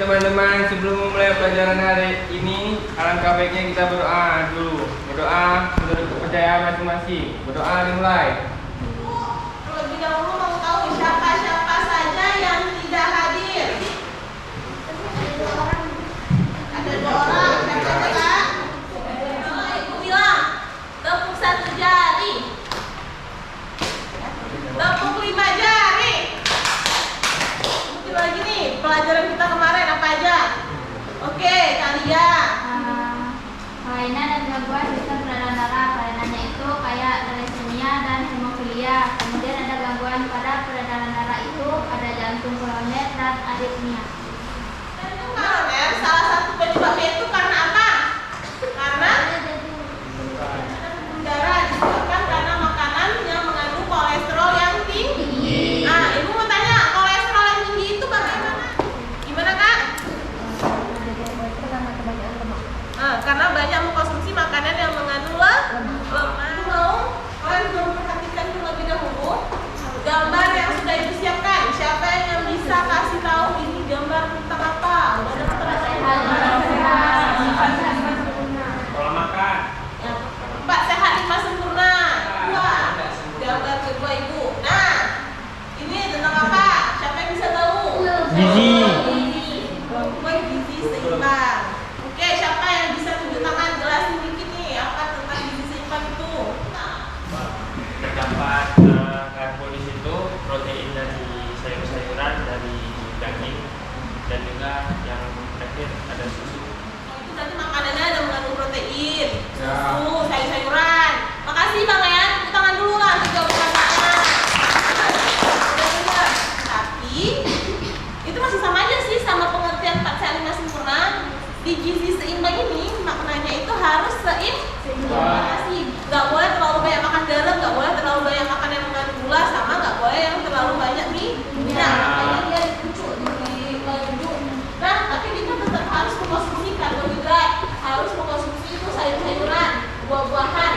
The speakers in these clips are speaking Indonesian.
teman-teman, sebelum memulai pelajaran hari ini, alangkah baiknya kita berdoa dulu. Berdoa menurut kepercayaan masing-masing. Berdoa dimulai. Terlebih dahulu mau tahu siapa-siapa saja yang tidak hadir. Ada 2 orang, siapa saja? Ibu bilang, tepuk 1 jari, tepuk 5 jari. Mungkin lagi nih, pelajaran kita kemarin apa aja? Oke, kalian. Kelainan dan gangguan sistem peredaran darah. Kelainannya itu kayak thalassemia dan hemofilia. Kemudian ada gangguan pada peredaran darah itu ada jantung koroner dan aritmia. Jantung koroner salah satu penyebabnya itu karena apa? Karena darah disebabkan karena makanan yang mengandung kolesterol yang tinggi. Nah, ibu mau tanya, kolesterol yang tinggi itu bagaimana? Gimana kak? Karena banyak mengkonsumsi makanan yang mengandung lemak. Kalian belum perhatikan terlebih dahulu gambar yang sudah ibu siapkan. Siapa yang bisa kasih tahu ini gambar tentang apa? Udah ada Pola makan. ya, 4 sehat 5 sempurna. 2. Gambar kedua ibu. Nah, ini tentang apa? Siapa yang bisa tahu? Gizi. Gizi seimbang. Oke, siapa yang bisa tunjuk tangan jelasin dikit nih apa tentang gizi seimbang itu? Terdapat karbo di situ, protein dari sayur-sayuran, dari daging, dan juga yang terakhir ada susu. Itu berarti makanannya ada mengandung protein, Ya. susu, sayur-sayuran. Makasih Bang ya, tepuk tangan dulu lah untuk jawab pertanyaannya. Udah dengar? Tapi itu masih sama aja sih sama pengertian 4 sehat 5 sempurna. Di gizi seimbang ini maknanya itu harus seimbang. Gak boleh terlalu banyak makan garam, gak boleh terlalu banyak makan yang mengandung gula, sama gak boleh yang terlalu banyak minyak. Makanya dia dirujuk. Nah, tapi kita tetap harus mengkonsumsi karbohidrat, harus mengkonsumsi itu sayur-sayuran, buah-buahan.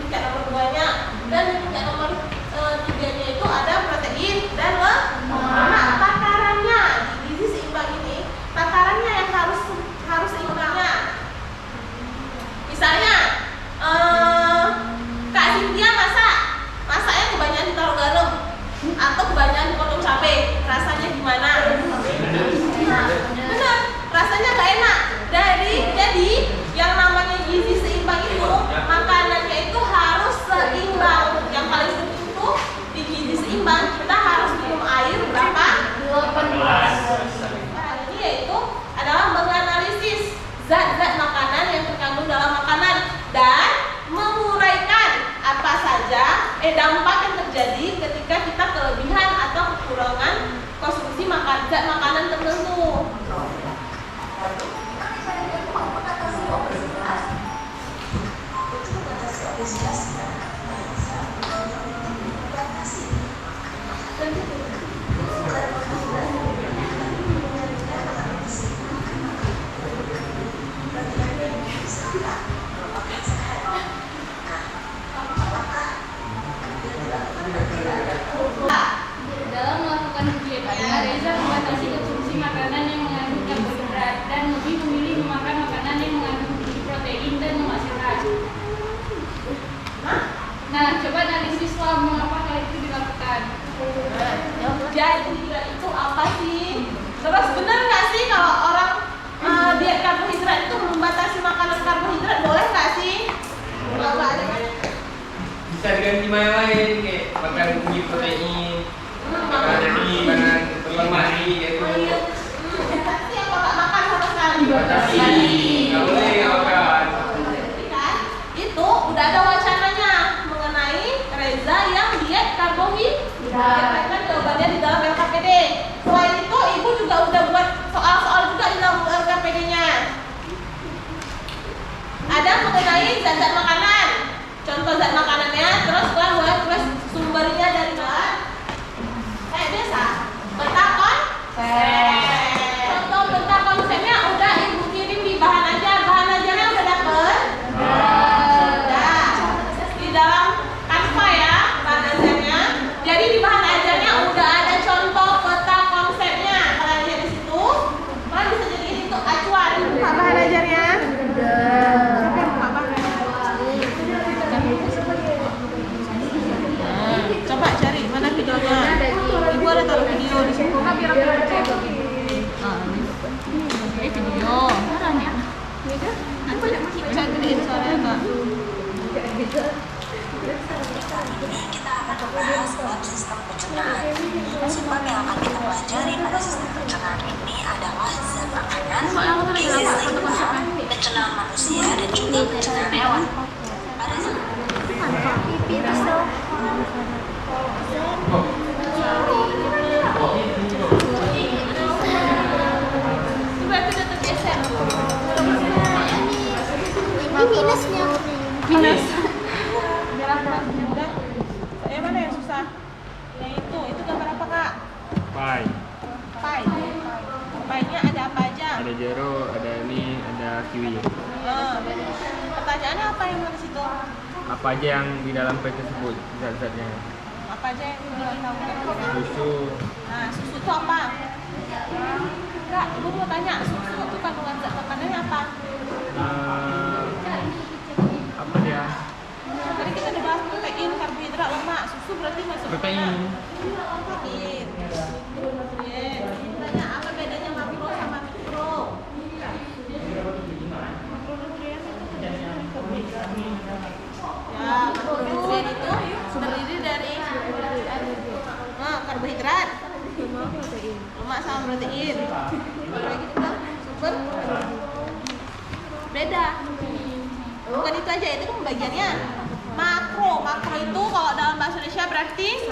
Tingkat nomor 2-nya dan tingkat nomor 3-nya itu ada protein dan lemak. Nah, takarannya di gizi seimbang ini, takarannya yang harus seimbangnya. Misalnya Kak Cynthia masaknya kebanyakan ditaruh garam atau kebanyakan dipotong cabai, rasanya gimana? Benar, rasanya gak enak. Jadi yang namanya gizi seimbang itu makanannya itu harus seimbang. Yang paling penting itu di gizi seimbang kita harus minum air berapa? 18. Hari ini yaitu adalah menganalisis zat-zat makanan yang terkandung dalam makanan dan menguraikan apa saja dampak yang terjadi ketika kita kelebihan atau kekurangan konsumsi zat makanan tertentu. Dalam melakukan ujiannya, Reza membatasi konsumsi makanan yang mengandung karbohidrat dan lebih memilih memakan makanan yang mengandung protein dan lemak sehat. Nah, coba analisis mengapa hal itu dilakukan. Jadi itu apa sih? Terus benar nggak sih kalau orang diet karbohidrat itu membatasi makanan karbohidrat, boleh nggak sih? Kalau ada Bisa diganti mana lain kayak makan tinggi protein, makanan berlemak gitu. Batasi apa nggak makan sama sekali? Batasi. Nggak boleh nggak makan. Kan? Itu udah ada wacananya mengenai Reza yang diet karbohidrat. Kan jawabannya di dalam LKPD. Selain itu, ibu juga udah buat soal-soal juga di dalam LKPD-nya. Ada mengenai zat-zat makanan. Contoh zat makanannya, terus kan boleh tulis sumbernya dari mana? Biasa. Peta konsep. Contoh peta konsepnya udah ibu kirim di bahan ada apa aja? Ada jeruk, ada ini, ada kiwi. Pertanyaannya apa yang di situ? Apa aja yang di dalam pet tersebut zat-zatnya? Apa aja yang belum tahu kira-kira? Susu, Nah, susu itu apa? Enggak, ibu mau tanya, susu itu kandungan zat makanannya apa? apa dia? Tadi kita udah bahas protein, karbohidrat, lemak. Susu berarti masuk Protein. Protein. Nutrien. Tanya apa bedanya makro sama mikro? Makronutrien ya, makronutrien itu terdiri dari karbohidrat, lemak sama protein. Kayak gitu kan? Super. Beda. Bukan itu aja, itu kan pembagiannya. Makro itu kalau dalam bahasa Indonesia berarti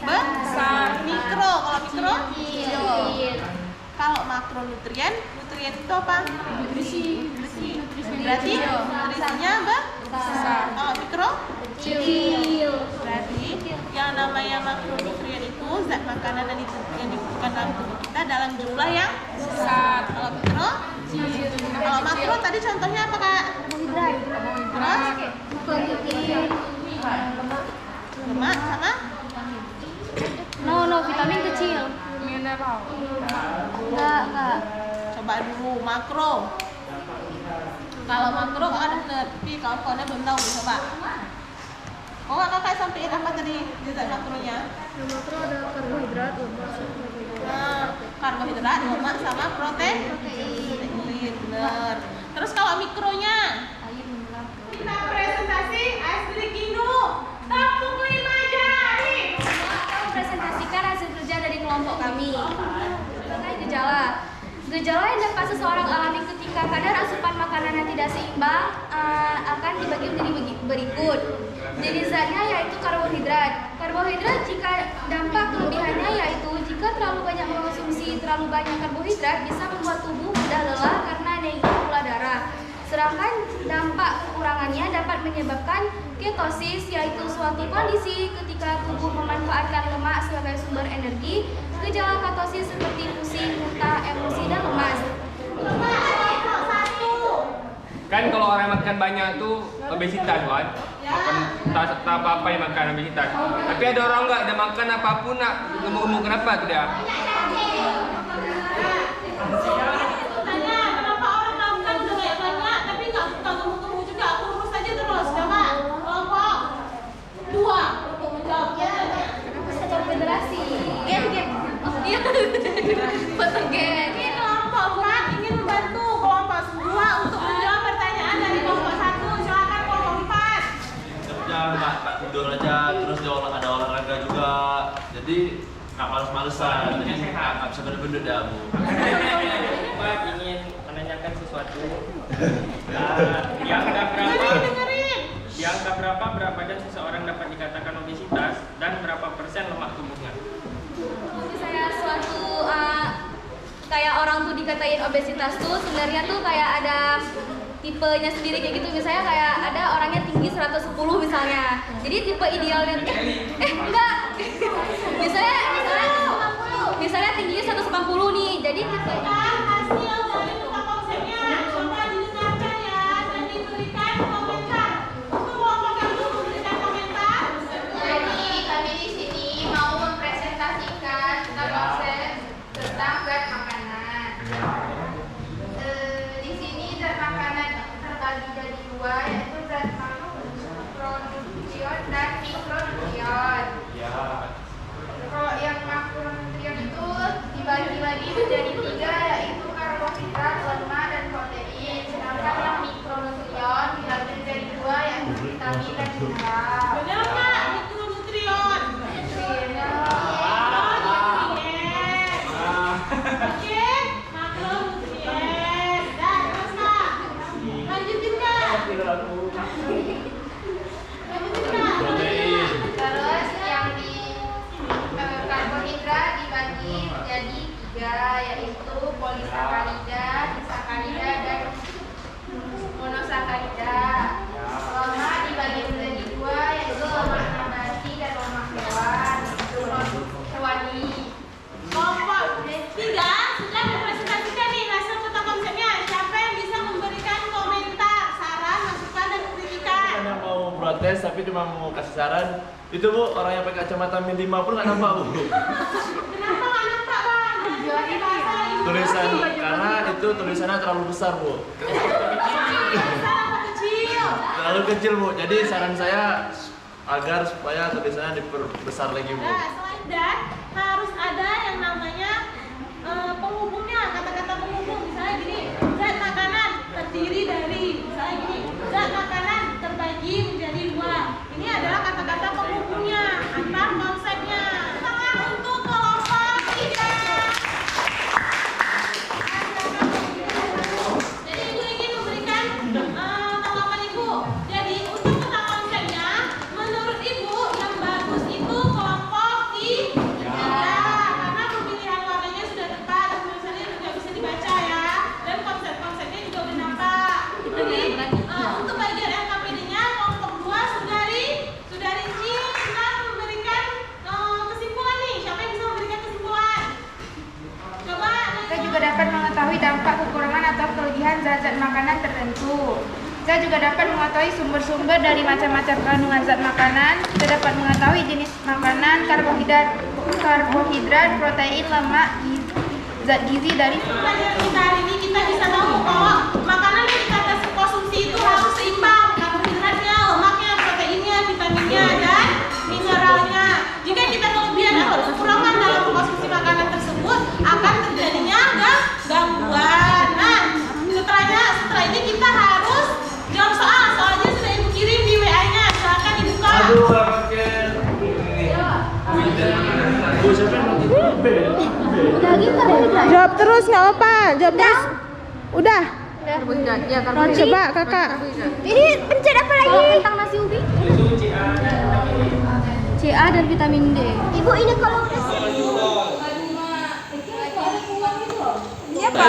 besar. Mikro, kalau mikro kecil. Kalau makronutrien, nutrien itu apa? Nutrisi. Berarti nutrisinya besar. Kalau mikro kecil. Berarti yang namanya makronutrien itu zat makanan yang dibutuhkan dalam tubuh kita dalam jumlah yang besar. Kalau mikro kecil. Kalau makro tadi contohnya apa, Kak? Terus lemak sama No, vitamin kecil. mineral. Enggak. Coba dulu makro. Kalau makro ada bener, tapi kawan-kawannya belum tahu, coba. Oh, kakak sampein apa tadi zat makronya? Makro ada karbohidrat, lemak, Karbohidrat, lemak sama protein. Bener. Terus kalau mikronya? Kita presentasi Astrid Kinu. Tepuk 5 jari. Kami presentasikan hasil kerja dari kelompok kami. Mengenai gejala yang dapat seseorang alami ketika kadar asupan makanan yang tidak seimbang akan dibagi menjadi berikut. Jenis zatnya yaitu karbohidrat. Karbohidrat jika dampak kelebihannya yaitu jika terlalu banyak mengonsumsi terlalu banyak karbohidrat bisa membuat tubuh mudah lelah karena naiknya gula darah. Sedangkan dampak kekurangannya dapat menyebabkan ketosis, yaitu suatu kondisi ketika tubuh memanfaatkan lemak sebagai sumber energi. Gejala ketosis seperti pusing, muntah, emosi, dan lemas. Kan kalau orang makan banyak tuh obesitas kan? Makan tak apa-apa yang makan obesitas. Tapi ada orang enggak ada makan apapun nak gemuk-gemuk, kenapa tuh dia? Tanya, kenapa orang makan udah banyak tapi nggak gemuk-gemuk juga? Kurus aja terus, coba. Kelompok 2 untuk menjawab pertanyaannya. Konfederasi. Gen. Oh iya. Foto gen. Ini kelompok 4 ingin membantu kelompok 2 untuk menjawab pertanyaan dari kelompok 1. Silakan kelompok 4. Jangan Kak, tidur aja, terus ada olahraga juga. Jadi nggak males-malesan, jadi nggak bisa bener-bener dah Bu. Pak ingin menanyakan sesuatu. Yang ada berapa? Dengerin. Yang ada berapa berat seseorang dapat dikatakan obesitas dan berapa persen lemak tubuhnya? Misalnya suatu kayak orang tuh dikatain obesitas tuh sebenarnya tuh kayak ada tipenya sendiri kayak gitu. Misalnya kayak ada orangnya tinggi 110 misalnya. Jadi tipe idealnya enggak. misalnya tingginya 180 nih. Jadi tipe Hasil dari tukang konsennya coba didengarkan ya dan diberikan komentar. Untuk kelompok yang belum memberikan komentar. Jadi kami di sini mau mempresentasikan tentang konsep tentang zat makanan. Di sini zat makanan terbagi jadi dua, yaitu zat makronutrien dan mikronutrien. Kalau yang makronutrien itu dibagi lagi menjadi tiga, yaitu karbohidrat, lemak, dan protein. Sedangkan yang mikronutrien dibagi menjadi dua, yaitu vitamin dan mineral. Benar nggak? Mikronutrien. Oke, makronutrien. Dah, terus Kak. Lanjutin Kak. Protein. Terus yang di karbohidrat dibagi jadi tiga, yaitu cuma mau kasih saran. Itu Bu, orang yang pakai kacamata min 5 pun nggak nampak Bu. Kenapa nggak nampak bang? Tulisan karena itu tulisannya terlalu besar Bu. Besar apa kecil? Terlalu kecil Bu. Jadi saran saya agar supaya tulisannya diperbesar lagi Bu. Nah, selain dan harus ada yang namanya penghubungnya, kata-kata penghubung. Misalnya gini, zat makanan terdiri dari, misalnya gini, zat makanan terbagi menjadi 2. Ini adalah kata-kata penghubungnya antar konsepnya. Tangan untuk kelompok 3. Jadi Ibu ingin memberikan tanggapan Ibu. Jadi untuk tentang konsepnya, menurut Ibu yang bagus itu kelompok 3. Karena pemilihan warnanya sudah tepat, tulisannya juga bisa dibaca ya, dan konsep-konsepnya juga udah nampak. Jadi untuk bagian LKPD-nya kelompok 2 sudah rinci, kita memberikan kesimpulan nih. Siapa yang bisa memberikan kesimpulan? Coba. Kita juga dapat mengetahui dampak kekurangan atau kelebihan zat-zat makanan tertentu. Kita juga dapat mengetahui sumber-sumber dari macam-macam kandungan zat makanan. Kita dapat mengetahui jenis makanan, karbohidrat, protein, lemak, zat gizi dari Pelajaran kita hari ini kita bisa tahu bahwa makanan yang kita konsumsi itu harus seimbang, karbohidratnya, lemaknya, proteinnya, vitaminnya, dan mineralnya. Jika kita kelebihan atau kekurangan dalam mengkonsumsi makanan tersebut, akan terjadinya gangguan. Nah, setelah ini kita harus jawab soal. Soalnya sudah Ibu kirim di WA-nya. Silakan dibuka. Aduh, pakai Bu, siapa yang Jawab terus nggak apa-apa. Jawab terus. Udah. Coba kakak. Ini pencet apa lagi? Tentang nasi ubi. CA dan vitamin D. Ibu ini kalau udah siap. Ini apa?